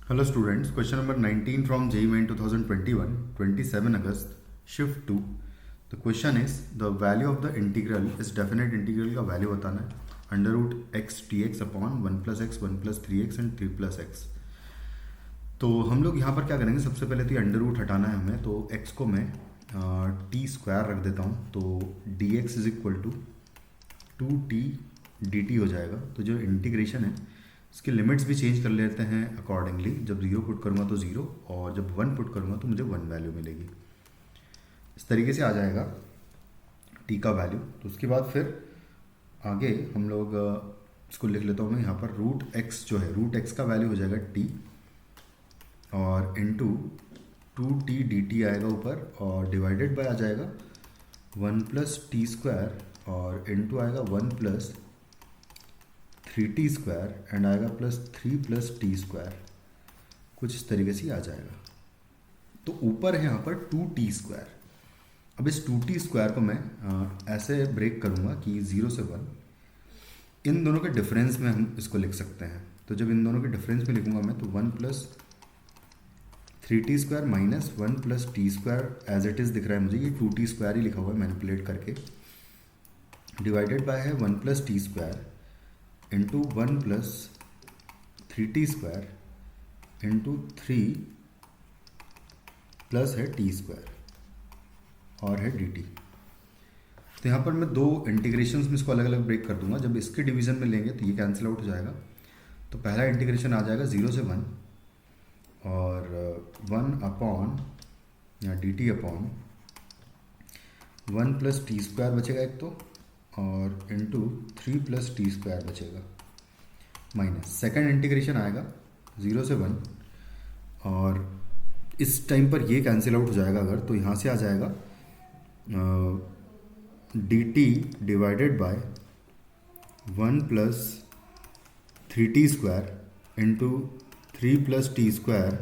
Hello students, question number 19 from JEE Main 2021, 27 August, shift 2. The question is, the value of the integral is definite integral का value बताना है under root x t x upon 1 + x 1 + 3x and 3 + x। तो हम लोग यहाँ पर क्या करेंगे, सबसे पहले तो ये अंडर रूट हटाना है हमें, तो x को मैं टी स्क्वायर रख देता हूँ, तो d x is equal to 2t dt हो जाएगा। तो जो इंटीग्रेशन है इसके लिमिट्स भी चेंज कर लेते हैं अकॉर्डिंगली। जब 0 पुट करूँगा तो 0, और जब 1 पुट करूँगा तो मुझे 1 वैल्यू मिलेगी। इस तरीके से आ जाएगा t का वैल्यू। तो उसके बाद फिर आगे हम लोग इसको लिख लेता हूँ मैं यहाँ पर, रूट x जो है, रूट x का वैल्यू हो जाएगा t, और इंटू 2t dt आएगा ऊपर, और डिवाइडेड बाय आ जाएगा 1 + t स्क्वायर, और इंटू आएगा 1 + 3t स्क्वायर एंड आएगा +3 + t स्क्वायर। कुछ इस तरीके से आ जाएगा। तो ऊपर है यहाँ पर 2t स्क्वायर। अब इस 2t स्क्वायर को मैं ऐसे ब्रेक करूँगा कि 0 से 1, इन दोनों के डिफरेंस में हम इसको लिख सकते हैं। तो जब इन दोनों के डिफरेंस में लिखूंगा मैं, तो 1 + 3t square minus 1 + t square as it is दिख रहा है मुझे, ये 2t स्क्वायर ही लिखा हुआ है मैनिपुलेट करके, डिवाइडेड बाय है 1 + t square into 1 + 3t square into 3 plus है t स्क्वायर और है dt। तो यहाँ पर मैं दो इंटीग्रेशंस में इसको अलग अलग ब्रेक कर दूंगा। जब इसके डिवीजन में लेंगे तो ये कैंसिल आउट हो जाएगा। तो पहला इंटीग्रेशन आ जाएगा 0 से 1, और 1 अपॉन या dt अपॉन 1 + t स्क्वायर बचेगा एक तो, और इंटू 3 + t स्क्वायर बचेगा, माइनस सेकंड इंटीग्रेशन आएगा 0 से 1, और इस टाइम पर ये कैंसिल आउट हो जाएगा अगर, तो यहाँ से आ जाएगा dt divided by 1 + 3t square into 3 + t square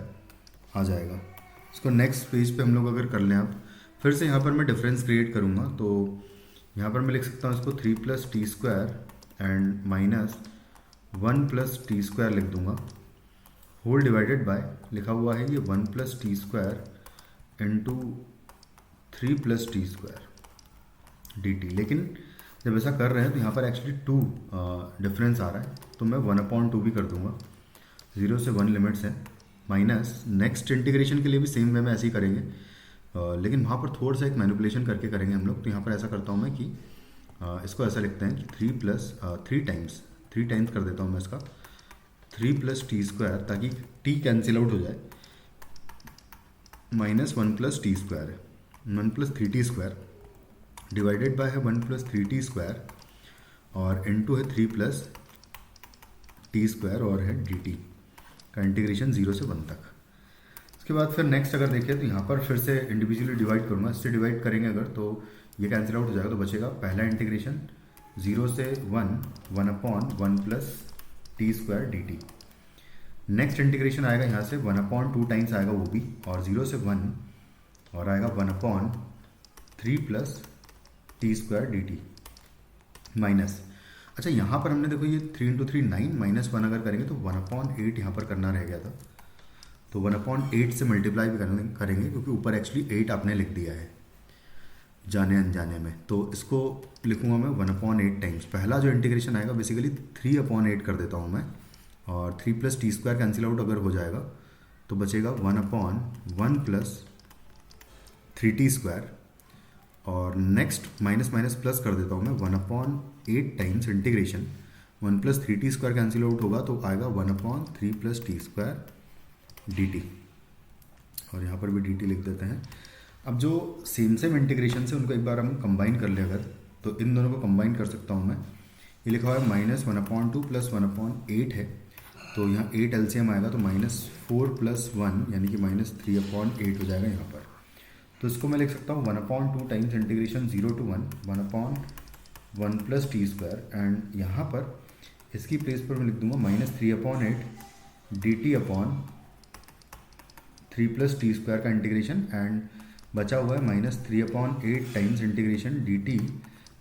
आ जाएगा। इसको नेक्स्ट पेज पे हम लोग अगर कर लें, आप फिर से यहाँ पर मैं डिफरेंस क्रिएट करूँगा। तो यहाँ पर मैं लिख सकता हूँ इसको 3 + t square and minus 1 + t square लिख दूँगा, होल डिवाइडेड बाय लिखा हुआ है ये 1 + t square into 3 + t square dt। लेकिन जब ऐसा कर रहे हैं तो यहाँ पर एक्चुअली 2 डिफरेंस आ रहा है, तो मैं 1/2 भी कर दूँगा। 0 से 1 लिमिट्स है, माइनस नेक्स्ट इंटीग्रेशन के लिए भी सेम वे में ऐसे ही करेंगे, लेकिन वहाँ पर थोड़ा सा एक मैनिपुलेशन करके करेंगे हम लोग। तो यहाँ पर ऐसा करता हूँ मैं कि इसको ऐसा लिखते हैं कि 3 टाइम्स कर देता हूँ मैं इसका 3 + t स्क्वायर, ताकि t कैंसिल आउट हो जाए, माइनस 1 + t स्क्वायर है, 1 + 3t स्क्वायर डिवाइडेड बाय है 1 + 3t स्क्वायर, और इंटू है 3 + t स्क्वायर और है dt का इंटीग्रेशन 0 से 1 तक। उसके बाद फिर नेक्स्ट अगर देखें तो यहाँ पर फिर से इंडिविजुअली डिवाइड करूँगा। इससे डिवाइड करेंगे अगर तो ये कैंसिल आउट हो जाएगा, तो बचेगा पहला इंटीग्रेशन 0 से 1 1/1 + t square dt। Next integration आएगा यहाँ से 1/2 टाइम्स आएगा वो भी, और 0 से 1, और आएगा 1/3 + t स्क्वायर dt माइनस। अच्छा, यहाँ पर हमने देखो ये 3 × 3 9 माइनस 1 अगर करेंगे तो 1/8 यहाँ पर करना रह गया था, तो 1/8 से मल्टीप्लाई भी करेंगे क्योंकि ऊपर एक्चुअली 8 आपने लिख दिया है जाने अनजाने में। तो इसको लिखूंगा मैं 1/8 टाइम्स। पहला जो इंटीग्रेशन आएगा बेसिकली 3/8 कर देता हूँ मैं, और 3 + t स्क्वायर कैंसिल आउट अगर हो जाएगा तो बचेगा 1/1 + 3t स्क्वायर, और नेक्स्ट माइनस माइनस प्लस कर देता हूँ मैं 1/8 times integration 1 + 3t square cancel out होगा तो आएगा 1/3 + t स्क्वायर dt, और यहाँ पर भी dt लिख देते हैं। अब जो सेम इंटीग्रेशन से उनको एक बार हम कंबाइन कर ले अगर, तो इन दोनों को कंबाइन कर सकता हूँ मैं। ये लिखा हुआ है -1/2 + 1/8 है, तो यहाँ 8 LCM आएगा, तो -4 + 1 यानी कि -3/8 हो जाएगा यहाँ पर। तो इसको मैं लिख सकता हूँ 1/2 times integration 0 to 1 1/1 + t square, and यहाँ पर इसकी प्लेस पर मैं लिख दूंगा -3/8 dt अपॉन 3 + t स्क्वायर का इंटीग्रेशन, एंड बचा हुआ है -3/8 टाइम्स इंटीग्रेशन dt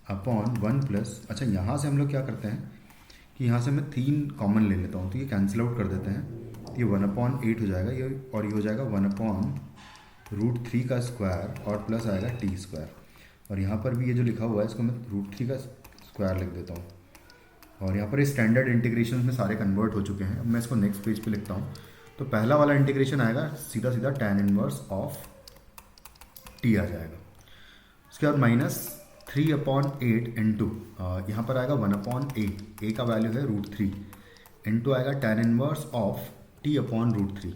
अपॉन 1 +। अच्छा, यहाँ से हम लोग क्या करते हैं कि यहाँ से मैं 3 कॉमन ले लेता हूँ, तो ये कैंसिल आउट कर देते हैं। ये 1/8 हो जाएगा ये, और ये हो जाएगा 1/√3 का स्क्वायर और प्लस आएगा टी स्क्वायर। और यहाँ पर भी ये जो लिखा हुआ है इसको मैं √3 का स्क्वायर लिख देता हूँ। और यहाँ पर इस स्टैंडर्ड इंटीग्रेशन में सारे कन्वर्ट हो चुके हैं। अब मैं इसको नेक्स्ट पेज पे लिखता हूँ। तो पहला वाला इंटीग्रेशन आएगा सीधा सीधा tan इनवर्स ऑफ टी आ जाएगा। उसके बाद -3/8 इंटू यहाँ पर आएगा 1/a का वैल्यू है √3 इंटू आएगा tan इनवर्स ऑफ t/√3,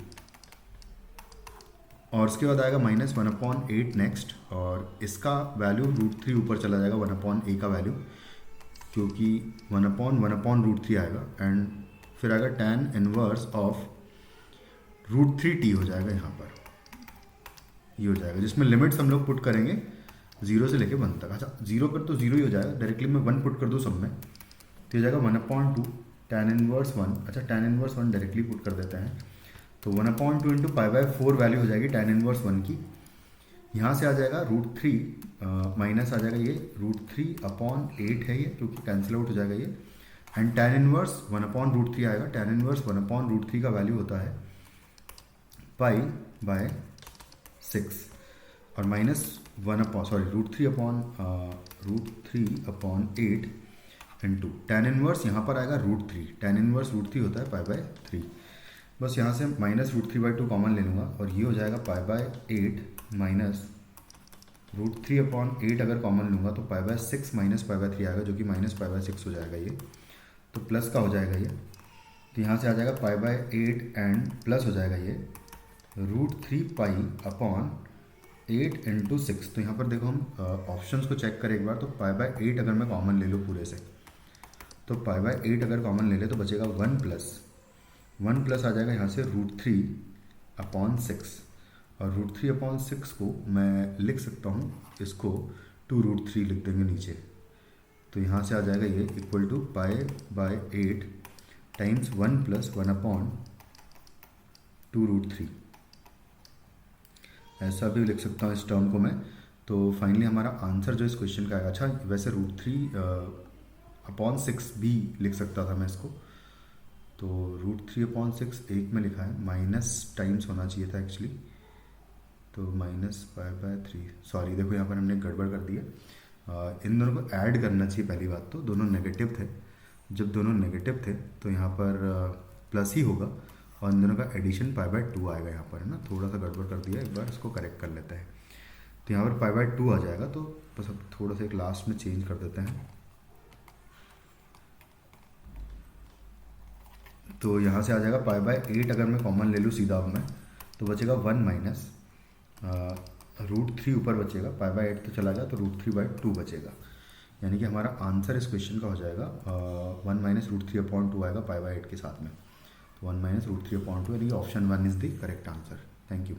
और उसके बाद आएगा -1/8 नेक्स्ट, और इसका वैल्यू √3 ऊपर चला जाएगा 1/a का वैल्यू, क्योंकि 1/1/√3 आएगा, एंड फिर आएगा tan इनवर्स ऑफ √3t हो जाएगा यहाँ पर, ये हो जाएगा, जिसमें लिमिट्स हम लोग पुट करेंगे 0 से लेके 1 तक। अच्छा 0 पर तो 0 ही हो जाएगा, डायरेक्टली मैं 1 पुट कर दूँ सब में तो हो जाएगा 1/2 tan इनवर्स 1। अच्छा tan इनवर्स 1 डायरेक्टली पुट कर देते हैं, तो 1/2 इंटू π/4 वैल्यू हो जाएगी tan इनवर्स 1 की। यहाँ से आ जाएगा √3 माइनस आ जाएगा ये √3/8 है ये, क्योंकि कैंसिल आउट हो जाएगा ये, एंड tan इनवर्स 1/√3 आएगा। tan इनवर्स 1/√3 का वैल्यू होता है π/6, और √3/8 इंटू tan इनवर्स यहाँ पर आएगा √3, tan इनवर्स √3 होता है π/3, बस यहाँ से -√3/2 कॉमन ले लूँगा, और ये हो जाएगा π/8 माइनस √3/8 अगर कॉमन लूँगा तो π/6 माइनस π/3 आएगा, जो कि -π/6 हो जाएगा ये, तो प्लस का हो जाएगा ये, तो यहाँ से आ जाएगा π/8 एंड प्लस हो जाएगा ये √3π/8 इंटू 6। तो यहाँ पर देखो हम ऑप्शंस को चेक करें एक बार, तो π/8 अगर मैं कॉमन ले लूँ पूरे से, तो π/8 अगर कॉमन ले ले तो बचेगा 1 प्लस आ जाएगा यहाँ से √3/6, और √3/6 को मैं लिख सकता हूँ इसको 2√3 लिख देंगे नीचे, तो यहाँ से आ जाएगा ये इक्वल टू π/8 टाइम्स 1 + 1/2√3, ऐसा भी लिख सकता हूँ इस टर्म को मैं। तो फाइनली हमारा आंसर जो इस क्वेश्चन का आएगा, अच्छा वैसे √3/6 भी लिख सकता था मैं इसको, तो √3/6 एक में लिखा है, माइनस टाइम्स होना चाहिए था एक्चुअली, तो -π/3, सॉरी देखो यहाँ पर हमने गड़बड़ कर दी है। इन दोनों को ऐड करना चाहिए पहली बात, तो दोनों नेगेटिव थे, जब दोनों नेगेटिव थे तो यहाँ पर प्लस ही होगा, और इन दोनों का एडिशन π/2 आएगा यहाँ पर, है ना, थोड़ा सा गड़बड़ कर दिया, एक बार इसको करेक्ट कर लेते हैं। तो यहाँ पर π/2 आ जाएगा, तो बस अब थोड़ा सा एक लास्ट में चेंज कर देते हैं, तो यहाँ से आ जाएगा π/8 अगर मैं कॉमन ले लूँ सीधा अब मैं, तो बचेगा 1 माइनस √3 ऊपर बचेगा, π/8 तो चला गया, तो √3/2 बचेगा, यानी कि हमारा आंसर इस क्वेश्चन का हो जाएगा 1 - √3/2 आएगा π/8 के साथ में, तो 1 - √3/2, यानी कि option 1 is the correct answer. Thank you.